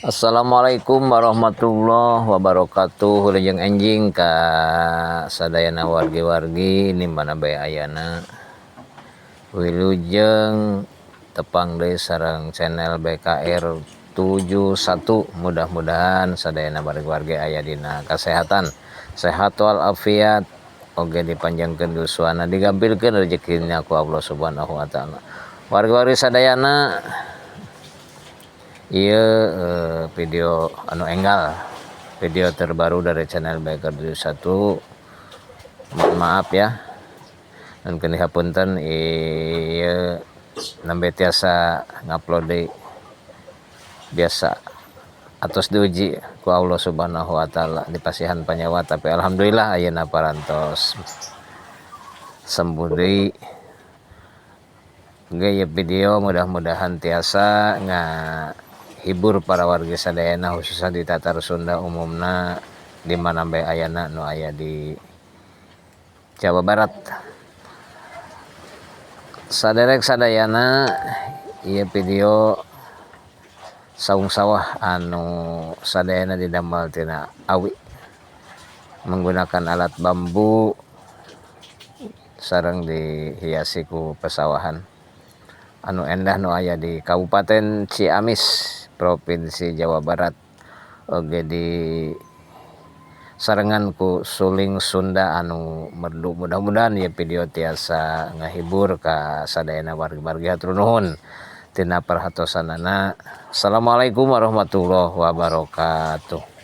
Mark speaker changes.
Speaker 1: Assalamualaikum warahmatullahi wabarakatuh. Lejeng anjing ka sadayana wargi-wargi nimbana bae ayana. Wilujeng tepang deui sareng channel BKR 71. Mudah-mudahan sadayana wargi-wargi aya dina kasehatan, sehat walafiat, oge dipanjangkeun yuswana, digampilkeun rezekina ku Allah Subhanahu wa taala. Wargi-wargi sadayana video anu enggal, video terbaru dari channel BKR 71. Mohon maaf ya, dan kini hapunten ieu nembe tiasa ngupload deui biasa atos diuji ku Allah Subhanahu wa taala dipasihan panyawa, tapi alhamdulillah ayeuna parantos sembuh deui. Ge video mudah-mudahan tiasa hibur para warga sadayana, khususnya di Tatar Sunda umumna di mana bae ayana nu aya di Jawa Barat. Saderek sadayana ieu video saung sawah anu sadayana didamel tina awi menggunakan alat bambu sareng dihiasi ku pesawahan anu endah nu aya di Kabupaten Ciamis, Provinsi Jawa Barat, oge di sarengan ku suling Sunda anu merdu. Mudah-mudahan ya video tiasa ngahibur ka sadayana wargi-wargi. Hatur nuhun tina perhatosanana. Assalamualaikum warahmatullahi wabarakatuh.